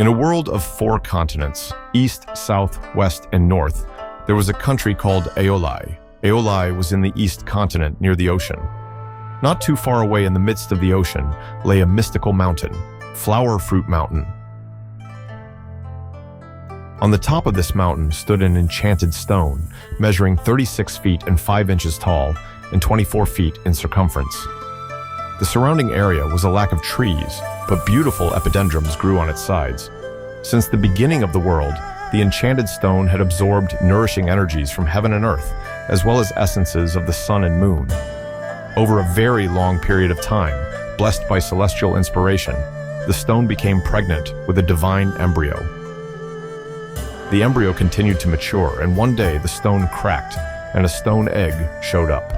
In a world of 4 continents, east, south, west, and north, there was a country called Aeolai. Aeolai was in the east continent near the ocean. Not too far away in the midst of the ocean lay a mystical mountain, Flower Fruit Mountain. On the top of this mountain stood an enchanted stone, measuring 36 feet and 5 inches tall and 24 feet in circumference. The surrounding area was a lack of trees, but beautiful epidendrums grew on its sides. Since the beginning of the world, the enchanted stone had absorbed nourishing energies from heaven and earth, as well as essences of the sun and moon. Over a very long period of time, blessed by celestial inspiration, the stone became pregnant with a divine embryo. The embryo continued to mature, and one day the stone cracked, and a stone egg showed up.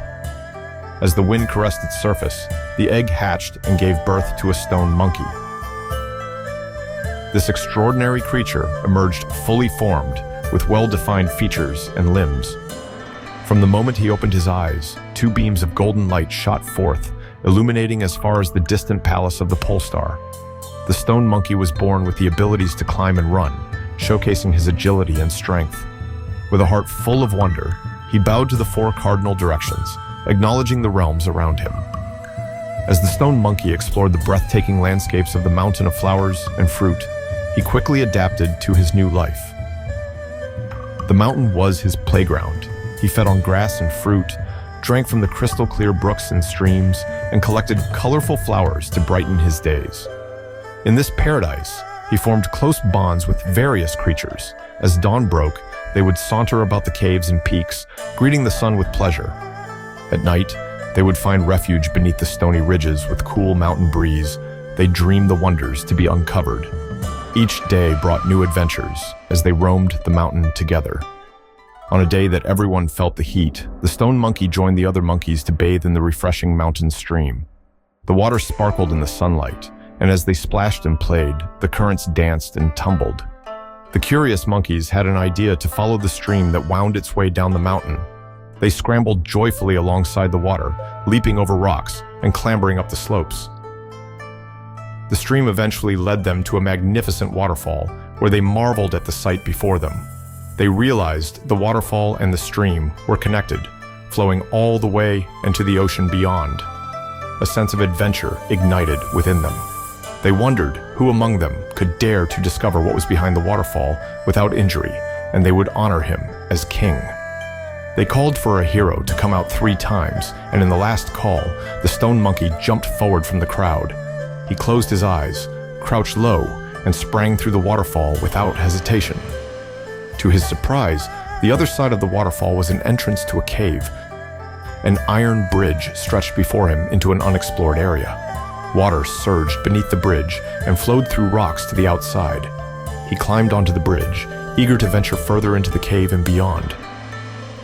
As the wind caressed its surface, the egg hatched and gave birth to a stone monkey. This extraordinary creature emerged fully formed, with well-defined features and limbs. From the moment he opened his eyes, 2 beams of golden light shot forth, illuminating as far as the distant palace of the pole star. The stone monkey was born with the abilities to climb and run, showcasing his agility and strength. With a heart full of wonder, he bowed to the 4 cardinal directions, acknowledging the realms around him. As the stone monkey explored the breathtaking landscapes of the mountain of flowers and fruit, he quickly adapted to his new life. The mountain was his playground. He fed on grass and fruit, drank from the crystal-clear brooks and streams, and collected colorful flowers to brighten his days. In this paradise, he formed close bonds with various creatures. As dawn broke, they would saunter about the caves and peaks, greeting the sun with pleasure. At night, they would find refuge beneath the stony ridges with cool mountain breeze. They dreamed the wonders to be uncovered. Each day brought new adventures as they roamed the mountain together. On a day that everyone felt the heat, the stone monkey joined the other monkeys to bathe in the refreshing mountain stream. The water sparkled in the sunlight, and as they splashed and played, the currents danced and tumbled. The curious monkeys had an idea to follow the stream that wound its way down the mountain. They scrambled joyfully alongside the water, leaping over rocks and clambering up the slopes. The stream eventually led them to a magnificent waterfall, where they marveled at the sight before them. They realized the waterfall and the stream were connected, flowing all the way into the ocean beyond. A sense of adventure ignited within them. They wondered who among them could dare to discover what was behind the waterfall without injury, and they would honor him as king. They called for a hero to come out 3 times, and in the last call, the stone monkey jumped forward from the crowd. He closed his eyes, crouched low, and sprang through the waterfall without hesitation. To his surprise, the other side of the waterfall was an entrance to a cave. An iron bridge stretched before him into an unexplored area. Water surged beneath the bridge and flowed through rocks to the outside. He climbed onto the bridge, eager to venture further into the cave and beyond.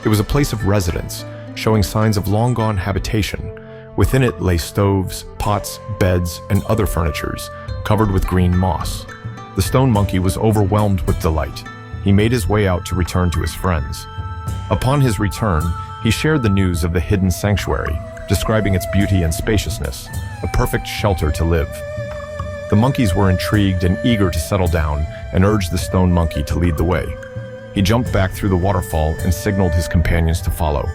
It was a place of residence, showing signs of long-gone habitation. Within it lay stoves, pots, beds, and other furnitures, covered with green moss. The stone monkey was overwhelmed with delight. He made his way out to return to his friends. Upon his return, he shared the news of the hidden sanctuary, describing its beauty and spaciousness, a perfect shelter to live. The monkeys were intrigued and eager to settle down and urged the stone monkey to lead the way. He jumped back through the waterfall and signaled his companions to follow.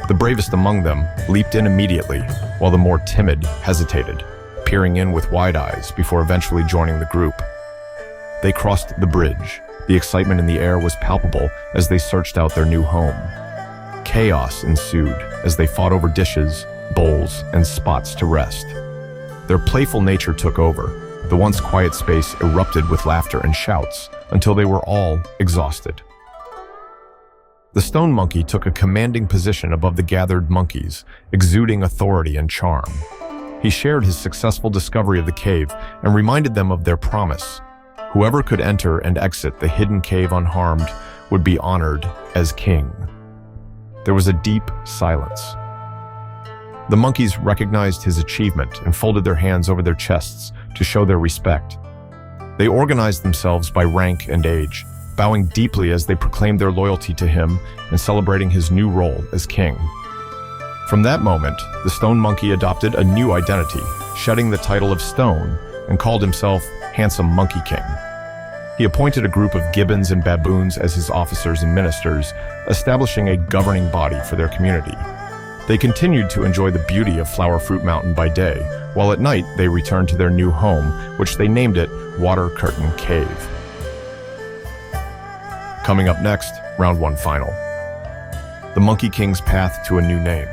The bravest among them leaped in immediately, while the more timid hesitated, peering in with wide eyes before eventually joining the group. They crossed the bridge. The excitement in the air was palpable as they searched out their new home. Chaos ensued as they fought over dishes, bowls, and spots to rest. Their playful nature took over. The once quiet space erupted with laughter and shouts until they were all exhausted. The stone monkey took a commanding position above the gathered monkeys, exuding authority and charm. He shared his successful discovery of the cave and reminded them of their promise. Whoever could enter and exit the hidden cave unharmed would be honored as king. There was a deep silence. The monkeys recognized his achievement and folded their hands over their chests to show their respect. They organized themselves by rank and age, bowing deeply as they proclaimed their loyalty to him and celebrating his new role as king. From that moment, the stone monkey adopted a new identity, shedding the title of Stone, and called himself Handsome Monkey King. He appointed a group of gibbons and baboons as his officers and ministers, establishing a governing body for their community. They continued to enjoy the beauty of Flower Fruit Mountain by day, while at night they returned to their new home, which they named it Water Curtain Cave. Coming up next, round one final. The Monkey King's path to a new name.